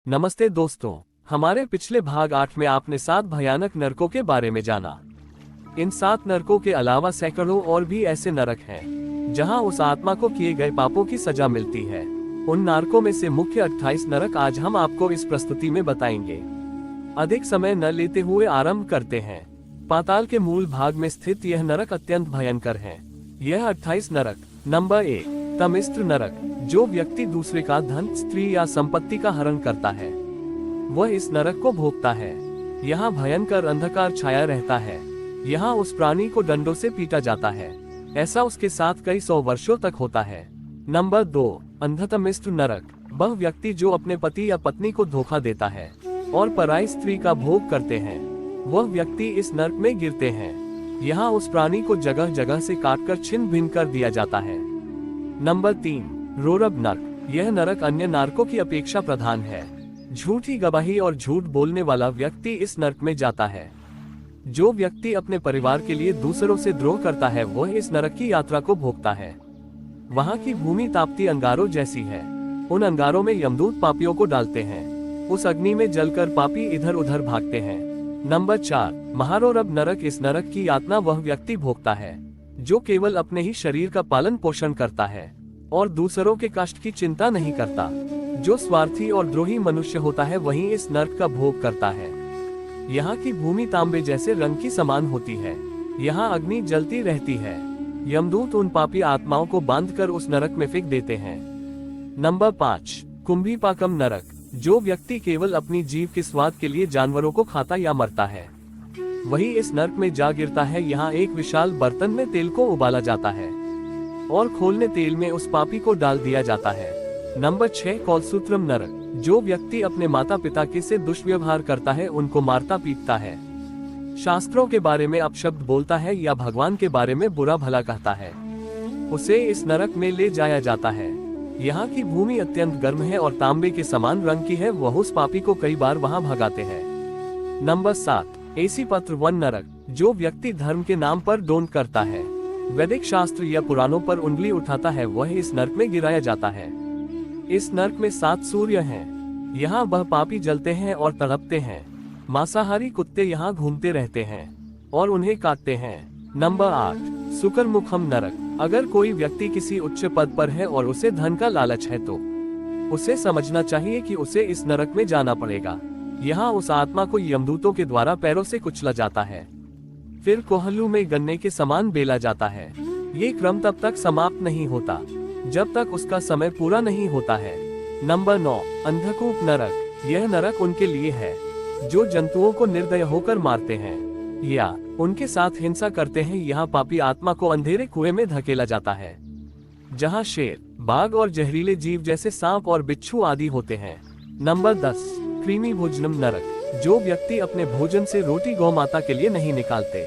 नमस्ते दोस्तों, हमारे पिछले भाग 8 में आपने 7 भयानक नरकों के बारे में जाना। इन 7 नरकों के अलावा सैकड़ों और भी ऐसे नरक हैं, जहां उस आत्मा को किए गए पापों की सजा मिलती है। उन नरकों में से मुख्य 28 नरक आज हम आपको इस प्रस्तुति में बताएंगे। अधिक समय न लेते हुए आरंभ करते हैं। पाताल के मूल भाग में स्थित यह नरक अत्यंत भयंकर है। यह 28 नरक। नंबर 1, तमिस्त्र नरक। जो व्यक्ति दूसरे का धन, स्त्री या संपत्ति का हरण करता है, वह इस नरक को भोगता है। यहाँ भयंकर अंधकार छाया रहता है। यहाँ उस प्राणी को डंडों से पीटा जाता है। ऐसा उसके साथ कई 100 वर्षों तक होता है। नंबर 2, अंधतमिस्त्र नरक। वह व्यक्ति जो अपने पति या पत्नी को धोखा देता है और पराई स्त्री का भोग करते हैं, वह व्यक्ति इस नरक में गिरते हैं। यहाँ उस प्राणी को जगह जगह से काटकर छिन्न भिन्न कर दिया जाता है। नंबर 3, रोरब नरक। यह नरक अन्य नरकों की अपेक्षा प्रधान है। झूठी गवाही और झूठ बोलने वाला व्यक्ति इस नरक में जाता है। जो व्यक्ति अपने परिवार के लिए दूसरों से द्रोह करता है, वह इस नरक की यात्रा को भोगता है। वहाँ की भूमि तापती अंगारों जैसी है। उन अंगारों में यमदूत पापियों को डालते हैं। उस अग्नि में जलकर पापी इधर उधर भागते हैं। नंबर 4, महारोरब नरक। इस नरक की यातना वह व्यक्ति भोगता है जो केवल अपने ही शरीर का पालन पोषण करता है और दूसरों के कष्ट की चिंता नहीं करता। जो स्वार्थी और द्रोही मनुष्य होता है, वही इस नरक का भोग करता है। यहाँ की भूमि तांबे जैसे रंग की समान होती है। यहाँ अग्नि जलती रहती है। यमदूत उन पापी आत्माओं को बांधकर उस नरक में फेंक देते हैं। नंबर 5, कुंभीपाकम नरक। जो व्यक्ति केवल अपनी जीव के स्वाद के लिए जानवरों को खाता या मरता है, वही इस नरक में जा गिरता है। यहाँ एक विशाल बर्तन में तेल को उबाला जाता है और खोलने तेल में उस पापी को डाल दिया जाता है। नंबर 6, कौलसूत्रम नरक। जो व्यक्ति अपने माता पिता के से दुष्व्यवहार करता है, उनको मारता पीटता है, शास्त्रों के बारे में अपशब्द बोलता है या भगवान के बारे में बुरा भला कहता है, उसे इस नरक में ले जाया जाता है। यहाँ की भूमि अत्यंत गर्म है और तांबे के समान रंग की है। वह उस पापी को कई बार वहाँ भगाते हैं। नंबर 7, एसीपत्र वन नरक। जो व्यक्ति धर्म के नाम पर डोंट करता है, वैदिक शास्त्र या पुराणों पर उंगली उठाता है, वह इस नरक में गिराया जाता है। इस नरक में 7 सूर्य हैं। यहाँ वह पापी जलते हैं और तड़पते हैं। मांसाहारी कुत्ते यहाँ घूमते रहते हैं और उन्हें काटते हैं। नंबर 8, सुकरमुखम नरक। अगर कोई व्यक्ति किसी उच्च पद पर है और उसे धन का लालच है, तो उसे समझना चाहिए कि उसे इस नरक में जाना पड़ेगा। यहाँ उस आत्मा को यमदूतों के द्वारा पैरों से कुचला जाता है, फिर कोहलू में गन्ने के समान बेला जाता है। ये क्रम तब तक समाप्त नहीं होता जब तक उसका समय पूरा नहीं होता है। नंबर 9, अंधकूप नरक। यह नरक उनके लिए है जो जंतुओं को निर्दय होकर मारते हैं या उनके साथ हिंसा करते हैं। यहाँ पापी आत्मा को अंधेरे कुएं में धकेला जाता है, जहाँ शेर, बाघ और जहरीले जीव जैसे सांप और बिच्छू आदि होते हैं। नंबर 10, कृमि भोजनम नरक। जो व्यक्ति अपने भोजन से रोटी गौ माता के लिए नहीं निकालते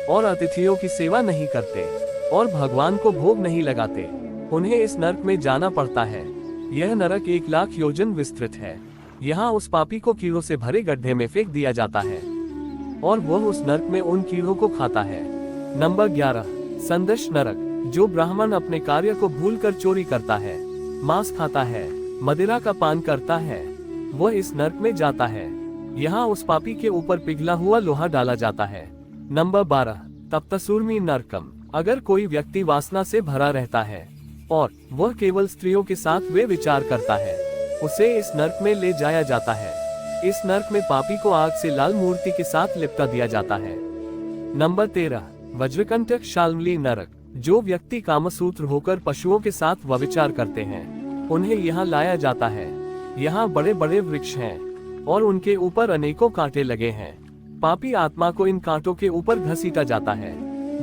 और अतिथियों की सेवा नहीं करते और भगवान को भोग नहीं लगाते, उन्हें इस नरक में जाना पड़ता है। यह नरक 1 लाख योजन विस्तृत है। यहाँ उस पापी को कीड़ों से भरे गड्ढे में फेंक दिया जाता है और वह उस नरक में उन कीड़ों को खाता है। नंबर 11, संदर्श नरक। जो ब्राह्मण अपने कार्य को भूलकर चोरी करता है, मांस खाता है, मदिरा का पान करता है, वह इस नरक में जाता है। यहाँ उस पापी के ऊपर पिघला हुआ लोहा डाला जाता है। नंबर 12, तप्तसूर्मी नरकम। अगर कोई व्यक्ति वासना से भरा रहता है और वह केवल स्त्रियों के साथ वे विचार करता है, उसे इस नरक में ले जाया जाता है। इस नरक में पापी को आग से लाल मूर्ति के साथ लिपटा दिया जाता है। नंबर 13, वज्रकंटक शाल्मली नरक। जो व्यक्ति कामसूत्र होकर पशुओं के साथ व्यभिचार करते हैं, उन्हें यहाँ लाया जाता है। यहाँ बड़े बड़े वृक्ष हैं और उनके ऊपर अनेकों कांटे लगे हैं। पापी आत्मा को इन कांटों के ऊपर घसीटा जाता है,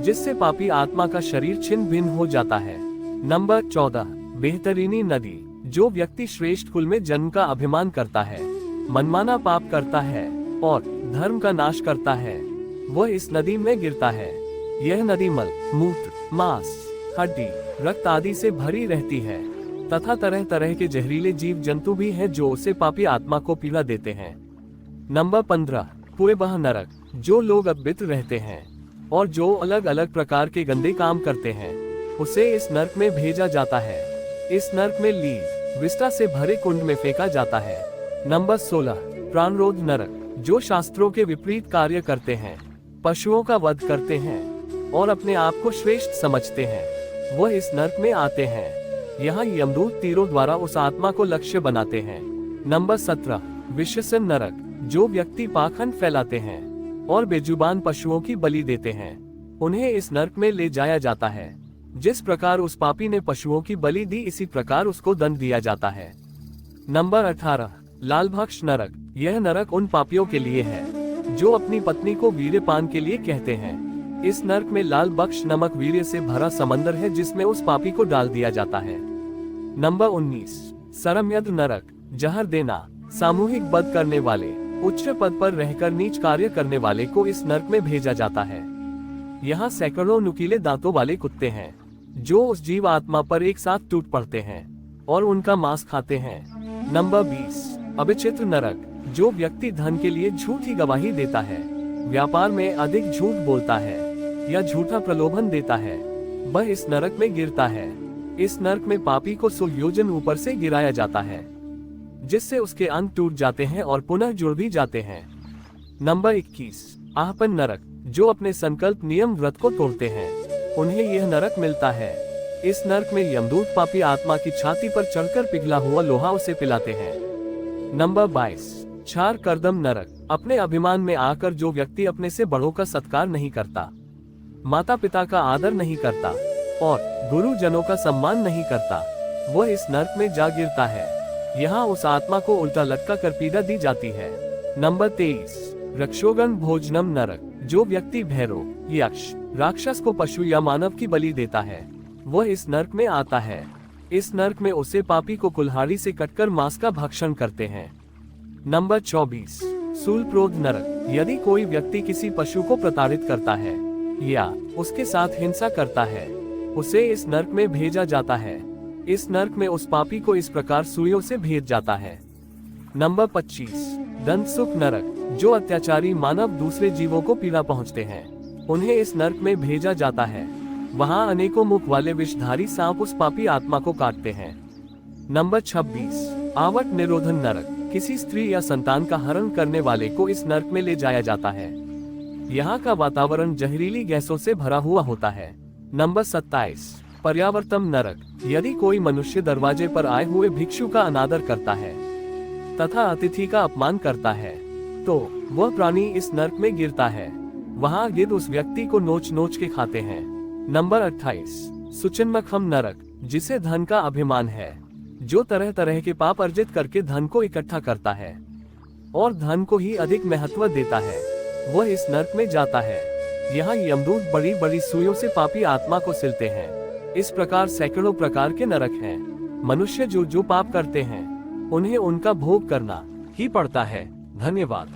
जिससे पापी आत्मा का शरीर छिन्न भिन्न हो जाता है। नंबर 14, बेहतरीनी नदी। जो व्यक्ति श्रेष्ठ कुल में जन्म का अभिमान करता है, मनमाना पाप करता है और धर्म का नाश करता है, वह इस नदी में गिरता है। यह नदी मल, मूत्र, मांस, हड्डी, रक्त आदि से भरी रहती है तथा तरह तरह के जहरीले जीव जंतु भी हैं जो उसे पापी आत्मा को पीड़ा देते हैं। नंबर 15, पुएबह नरक। जो लोग अवित्र रहते हैं और जो अलग अलग प्रकार के गंदे काम करते हैं, उसे इस नरक में भेजा जाता है। इस नरक में लीव, विष्टा से भरे कुंड में फेंका जाता है। नंबर 16 प्राणरोध नरक, जो शास्त्रों के विपरीत कार्य करते हैं, पशुओं का वध करते हैं और अपने आप को श्रेष्ठ समझते हैं, वह इस नरक में आते हैं। यहाँ यमदूत तीरों द्वारा उस आत्मा को लक्ष्य बनाते हैं। नंबर 17 विषसन नरक, जो व्यक्ति पाखंड फैलाते हैं और बेजुबान पशुओं की बलि देते हैं, उन्हें इस नरक में ले जाया जाता है। जिस प्रकार उस पापी ने पशुओं की बलि दी, इसी प्रकार उसको दंड दिया जाता है। नंबर 18 लालभक्ष नरक, यह नरक उन पापियों के लिए है जो अपनी पत्नी को वीर्यपान के लिए कहते हैं। इस नरक में लाल बक्ष नमक वीर्य से भरा समंदर है, जिसमें उस पापी को डाल दिया जाता है। नंबर 19 सरमयद नरक, जहर देना, सामूहिक वध करने वाले, उच्च पद पर रहकर नीच कार्य करने वाले को इस नरक में भेजा जाता है। यहाँ सैकड़ों नुकीले दांतों वाले कुत्ते हैं जो उस जीव आत्मा पर एक साथ टूट पड़ते हैं और उनका मांस खाते हैं। नंबर 20 अविचित्र नरक, जो व्यक्ति धन के लिए झूठी गवाही देता है, व्यापार में अधिक झूठ बोलता है या झूठा प्रलोभन देता है, वह इस नरक में गिरता है। इस नरक में पापी को 100 योजन ऊपर से गिराया जाता है, जिससे उसके अंग टूट जाते हैं और पुनः जुड़ भी जाते हैं। नंबर 21 आहपन नरक, जो अपने संकल्प नियम व्रत को तोड़ते हैं, उन्हें यह नरक मिलता है। इस नरक में यमदूत पापी आत्मा की छाती पर चढ़कर पिघला हुआ लोहा उसे पिलाते हैं। नंबर 22 छार करदम नरक, अपने अभिमान में आकर जो व्यक्ति अपने से बड़ों का सत्कार नहीं करता, माता पिता का आदर नहीं करता और गुरुजनों का सम्मान नहीं करता, वह इस नरक में जा गिरता है। यहाँ उस आत्मा को उल्टा लटका कर पीड़ा दी जाती है। नंबर 23 रक्षोगण भोजनम नरक, जो व्यक्ति भैरव, यक्ष, राक्षस को पशु या मानव की बलि देता है, वह इस नरक में आता है। इस नरक में उसे पापी को कुल्हाड़ी से कटकर मांस का भक्षण करते हैं। नंबर 24 शूलप्रोध नरक, यदि कोई व्यक्ति किसी पशु को प्रताड़ित करता है या उसके साथ हिंसा करता है, उसे इस नरक में भेजा जाता है। इस नरक में उस पापी को इस प्रकार सुइयों से भेज जाता है। नंबर 25 दंत सुख नरक, जो अत्याचारी मानव दूसरे जीवों को पीड़ा पहुंचते हैं, उन्हें इस नरक में भेजा जाता है। वहां अनेकों मुख वाले विषधारी सांप उस पापी आत्मा को काटते हैं। नंबर 26 आवट निरोधन नरक, किसी स्त्री या संतान का हरण करने वाले को इस नरक में ले जाया जाता है। यहाँ का वातावरण जहरीली गैसों से भरा हुआ होता है। नंबर 27 पर्यावर्तम नरक, यदि कोई मनुष्य दरवाजे पर आए हुए भिक्षु का अनादर करता है तथा अतिथि का अपमान करता है, तो वह प्राणी इस नरक में गिरता है। वहाँ गिद्ध उस व्यक्ति को नोच नोच के खाते हैं। नंबर 28 सुचिन्मखम नरक, जिसे धन का अभिमान है, जो तरह तरह के पाप अर्जित करके धन को इकट्ठा करता है और धन को ही अधिक महत्व देता है, वह इस नरक में जाता है। यहाँ यमदूत बड़ी बड़ी सुइयों से पापी आत्मा को सिलते हैं। इस प्रकार सैकड़ों प्रकार के नरक हैं। मनुष्य जो जो पाप करते हैं, उन्हें उनका भोग करना ही पड़ता है। धन्यवाद।